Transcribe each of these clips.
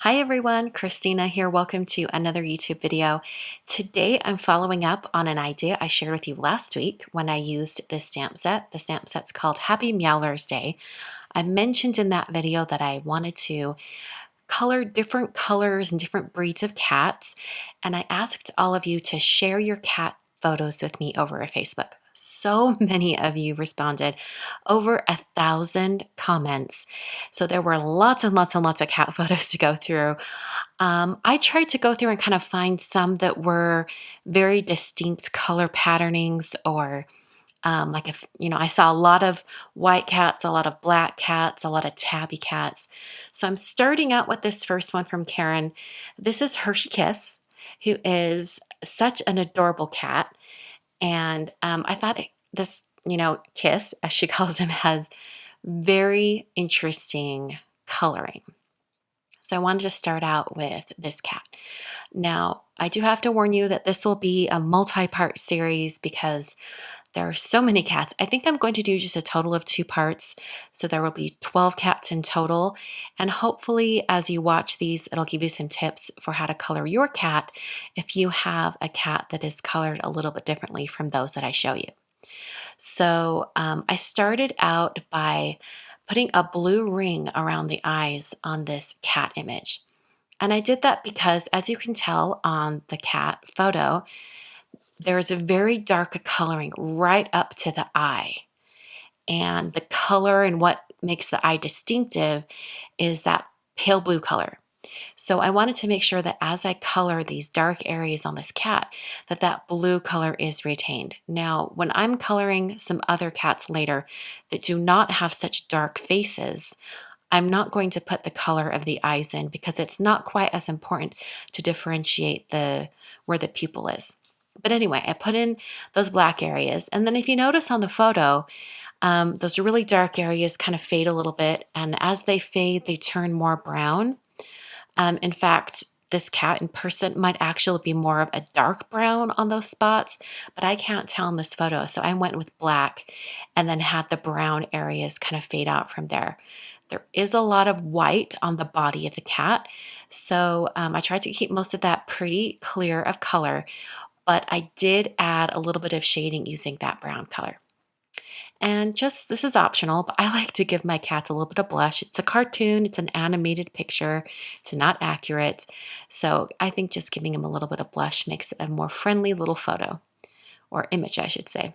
Hi everyone, Christina here. Welcome to another YouTube video. Today I'm following up on an idea I shared with you last week when I used this stamp set. The stamp set's called Happy Meowlers Day. I mentioned in that video that I wanted to color different colors and different breeds of cats, and I asked all of you to share your cat photos with me over Facebook. So many of you responded, over 1,000 comments. So there were lots and lots and lots of cat photos to go through. I tried to go through and kind of find some that were very distinct color patternings or like if, I saw a lot of white cats, a lot of black cats, a lot of tabby cats. So I'm starting out with this first one from Karen. This is Hershey Kiss, who is such an adorable cat. And I thought this, Kiss, as she calls him, has very interesting coloring. So I wanted to start out with this cat. Now, I do have to warn you that this will be a multi-part series because there are so many cats. I think I'm going to do just a total of 2 parts. So there will be 12 cats in total. And hopefully as you watch these, it'll give you some tips for how to color your cat if you have a cat that is colored a little bit differently from those that I show you. So I started out by putting a blue ring around the eyes on this cat image. And I did that because, as you can tell on the cat photo, there's a very dark coloring right up to the eye. And the color and what makes the eye distinctive is that pale blue color. So I wanted to make sure that as I color these dark areas on this cat, that blue color is retained. Now, when I'm coloring some other cats later that do not have such dark faces, I'm not going to put the color of the eyes in because it's not quite as important to differentiate where the pupil is. But anyway, I put in those black areas. And then if you notice on the photo, those really dark areas kind of fade a little bit. And as they fade, they turn more brown. In fact, this cat in person might actually be more of a dark brown on those spots, but I can't tell in this photo. So I went with black and then had the brown areas kind of fade out from there. There is a lot of white on the body of the cat. So I tried to keep most of that pretty clear of color, but I did add a little bit of shading using that brown color. And this is optional, but I like to give my cats a little bit of blush. It's a cartoon, it's an animated picture, it's not accurate. So I think just giving them a little bit of blush makes it a more friendly little photo, or image, I should say.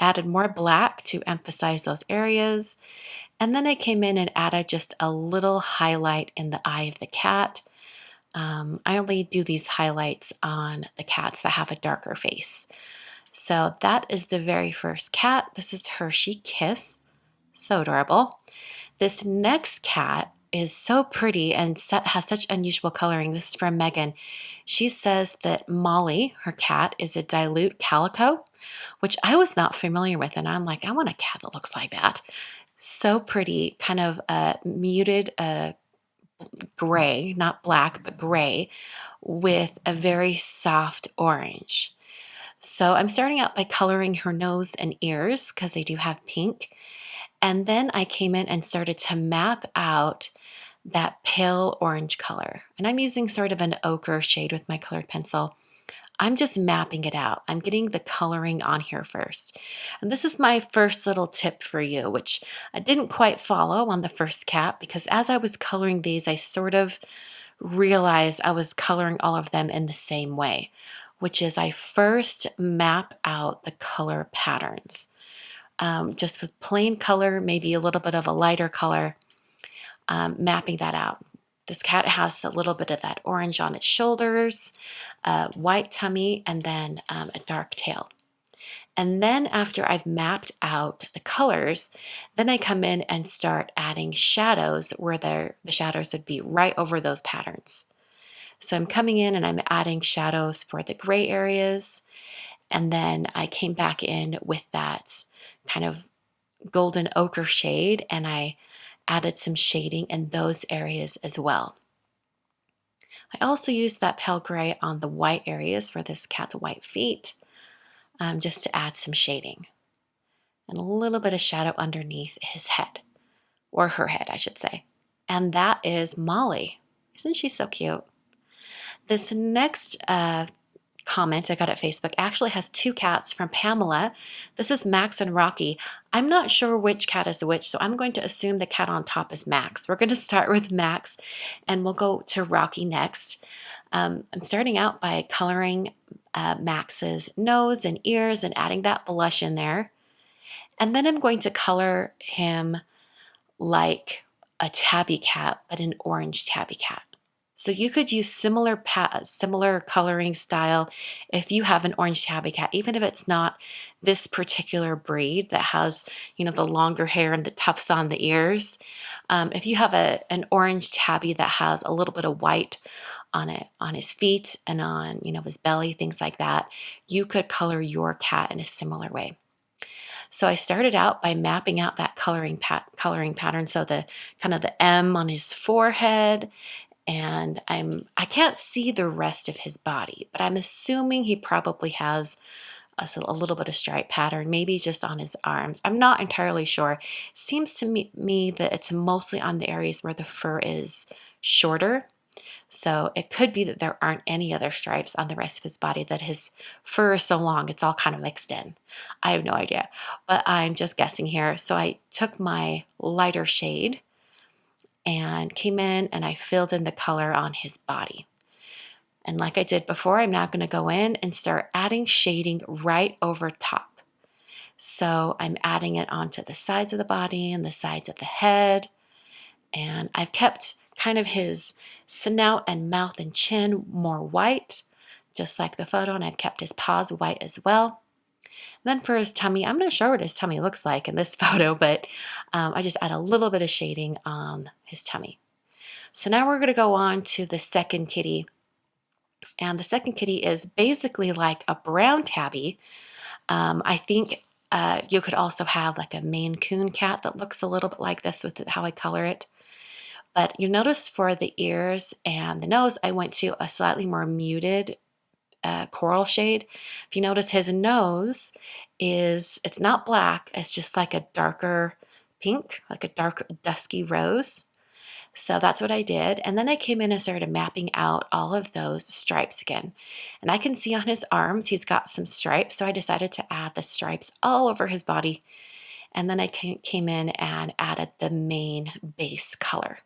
Added more black to emphasize those areas. And then I came in and added just a little highlight in the eye of the cat. I only do these highlights on the cats that have a darker face. So that is the very first cat. This is Hershey Kiss. So adorable. This next cat is so pretty and has such unusual coloring. This is from Megan. She says that Molly, her cat, is a dilute calico, which I was not familiar with. And I'm like, I want a cat that looks like that. So pretty, kind of muted gray, not black, but gray, with a very soft orange. So I'm starting out by coloring her nose and ears because they do have pink. And then I came in and started to map out that pale orange color. And I'm using sort of an ochre shade with my colored pencil. I'm just mapping it out. I'm getting the coloring on here first. And this is my first little tip for you, which I didn't quite follow on the first cat because as I was coloring these, I sort of realized I was coloring all of them in the same way, which is I first map out the color patterns. Just with plain color, maybe a little bit of a lighter color, mapping that out. This cat has a little bit of that orange on its shoulders, a white tummy, and then a dark tail. And then after I've mapped out the colors, then I come in and start adding shadows where the shadows would be right over those patterns. So I'm coming in and I'm adding shadows for the gray areas. And then I came back in with that kind of golden ochre shade and I added some shading in those areas as well. I also used that pale gray on the white areas for this cat's white feet, just to add some shading. And a little bit of shadow underneath his head, or her head, I should say. And that is Molly. Isn't she so cute? This next comment I got at Facebook actually has two cats from Pamela. This is Max and Rocky. I'm not sure which cat is which, so I'm going to assume the cat on top is Max. We're going to start with Max and we'll go to Rocky next. I'm starting out by coloring Max's nose and ears and adding that blush in there. And then I'm going to color him like a tabby cat, but an orange tabby cat. So you could use similar coloring style if you have an orange tabby cat, even if it's not this particular breed that has, the longer hair and the tufts on the ears. If you have an orange tabby that has a little bit of white on it, on his feet and on, his belly, things like that, you could color your cat in a similar way. So I started out by mapping out that coloring pattern. So the kind of the M on his forehead, and I can't see the rest of his body, but I'm assuming he probably has a little bit of stripe pattern, maybe just on his arms. I'm not entirely sure. It seems to me that it's mostly on the areas where the fur is shorter. So it could be that there aren't any other stripes on the rest of his body, that his fur is so long, it's all kind of mixed in. I have no idea, but I'm just guessing here. So I took my lighter shade and came in and I filled in the color on his body. And like I did before, I'm now going to go in and start adding shading right over top. So I'm adding it onto the sides of the body and the sides of the head. And I've kept kind of his snout and mouth and chin more white, just like the photo, and I've kept his paws white as well. And then for his tummy, I'm not sure what his tummy looks like in this photo, but I just add a little bit of shading on his tummy. So now we're going to go on to the second kitty. And the second kitty is basically like a brown tabby. I think you could also have like a Maine Coon cat that looks a little bit like this with how I color it. But you notice for the ears and the nose, I went to a slightly more muted coral shade. If you notice, his nose it's not black, it's just like a darker pink, like a dark dusky rose. So that's what I did. And then I came in and started mapping out all of those stripes again. And I can see on his arms, he's got some stripes. So I decided to add the stripes all over his body. And then I came in and added the main base color,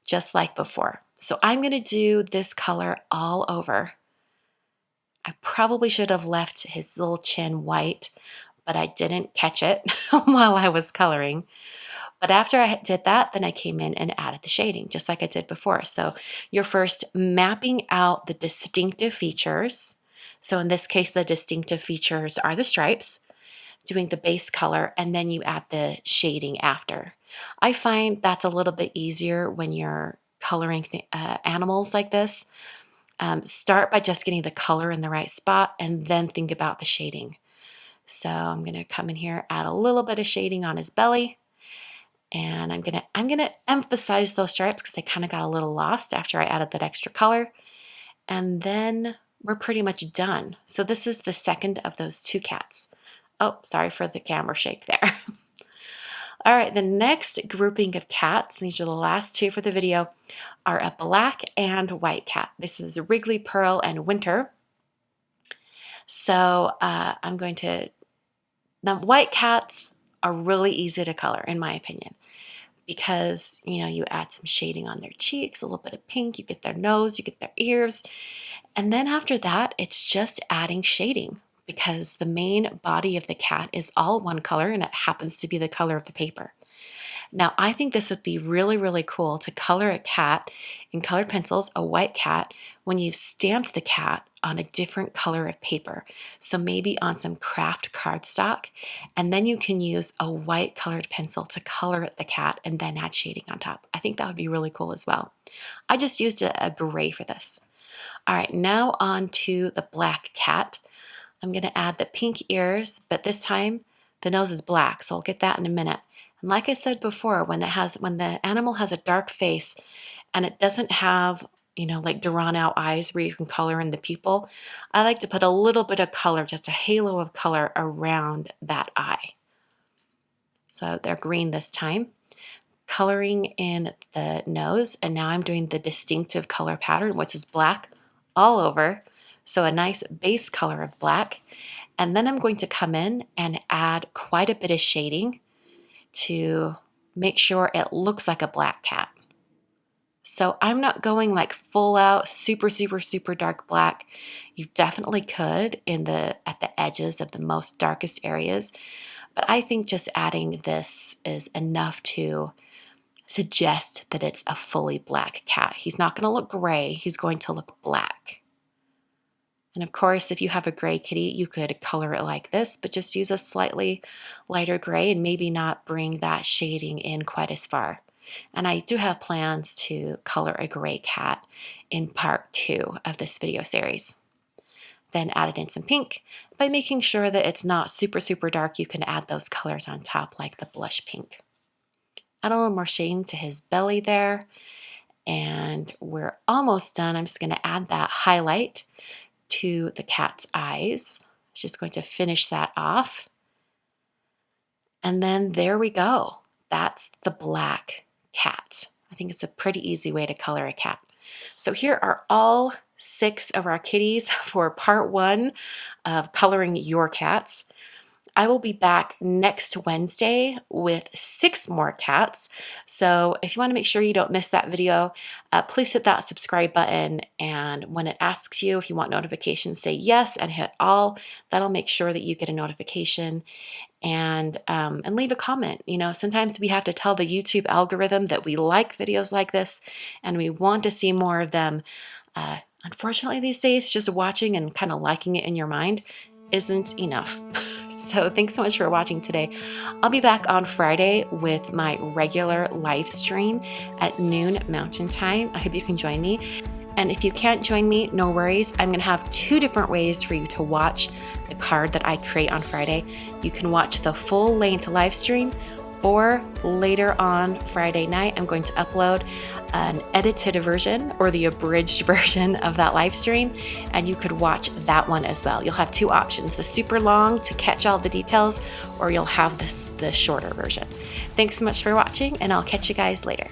just like before. So I'm going to do this color all over. I probably should have left his little chin white, but I didn't catch it while I was coloring. But after I did that, then I came in and added the shading, just like I did before. So you're first mapping out the distinctive features. So in this case, the distinctive features are the stripes, doing the base color, and then you add the shading after. I find that's a little bit easier when you're coloring animals like this. Start by just getting the color in the right spot and then think about the shading. So I'm going to come in here, add a little bit of shading on his belly. And I'm gonna emphasize those stripes because they kind of got a little lost after I added that extra color. And then we're pretty much done. So this is the second of those two cats. Oh, sorry for the camera shake there. All right, the next grouping of cats, and these are the last two for the video, are a black and white cat. This is Wriggly, Pearl, and Winter. So the white cats are really easy to color, in my opinion, because you add some shading on their cheeks, a little bit of pink, you get their nose, you get their ears, and then after that it's just adding shading because the main body of the cat is all one color and it happens to be the color of the paper. Now I think this would be really, really cool to color a cat in colored pencils, a white cat, when you've stamped the cat on a different color of paper. So maybe on some craft cardstock, and then you can use a white colored pencil to color the cat and then add shading on top. I think that would be really cool as well. I just used a gray for this. All right, now on to the black cat. I'm going to add the pink ears, but this time the nose is black, so I'll get that in a minute. And like I said before, when the animal has a dark face and it doesn't have like drawn out eyes where you can color in the pupil, I like to put a little bit of color, just a halo of color around that eye. So they're green this time. coloring in the nose, and now I'm doing the distinctive color pattern, which is black all over. So a nice base color of black. And then I'm going to come in and add quite a bit of shading to make sure it looks like a black cat. So I'm not going like full out super dark black. You definitely could at the edges of the most darkest areas, but I think just adding this is enough to suggest that it's a fully black cat. He's not going to look gray, he's going to look black. And of course, if you have a gray kitty, you could color it like this, but just use a slightly lighter gray and maybe not bring that shading in quite as far. And I do have plans to color a gray cat in part 2 of this video series. Then added in some pink. By making sure that it's not super dark, you can add those colors on top like the blush pink. Add a little more shading to his belly there. And we're almost done. I'm just going to add that highlight to the cat's eyes. Just going to finish that off. And then there we go. That's the black cat. I think it's a pretty easy way to color a cat. So here are all 6 of our kitties for part 1 of coloring your cats. I will be back next Wednesday with 6 more cats. So if you want to make sure you don't miss that video, please hit that subscribe button. And when it asks you if you want notifications, say yes and hit all. That'll make sure that you get a notification. And leave a comment. You know, sometimes we have to tell the YouTube algorithm that we like videos like this and we want to see more of them. Unfortunately, these days, just watching and kind of liking it in your mind isn't enough. So thanks so much for watching today. I'll be back on Friday with my regular live stream at noon Mountain Time. I hope you can join me. And if you can't join me, no worries. I'm going to have 2 different ways for you to watch the card that I create on Friday. You can watch the full length live stream, or later on Friday night, I'm going to upload an edited version or the abridged version of that live stream, and you could watch that one as well. You'll have 2 options, the super long to catch all the details, or you'll have the shorter version. Thanks so much for watching, and I'll catch you guys later.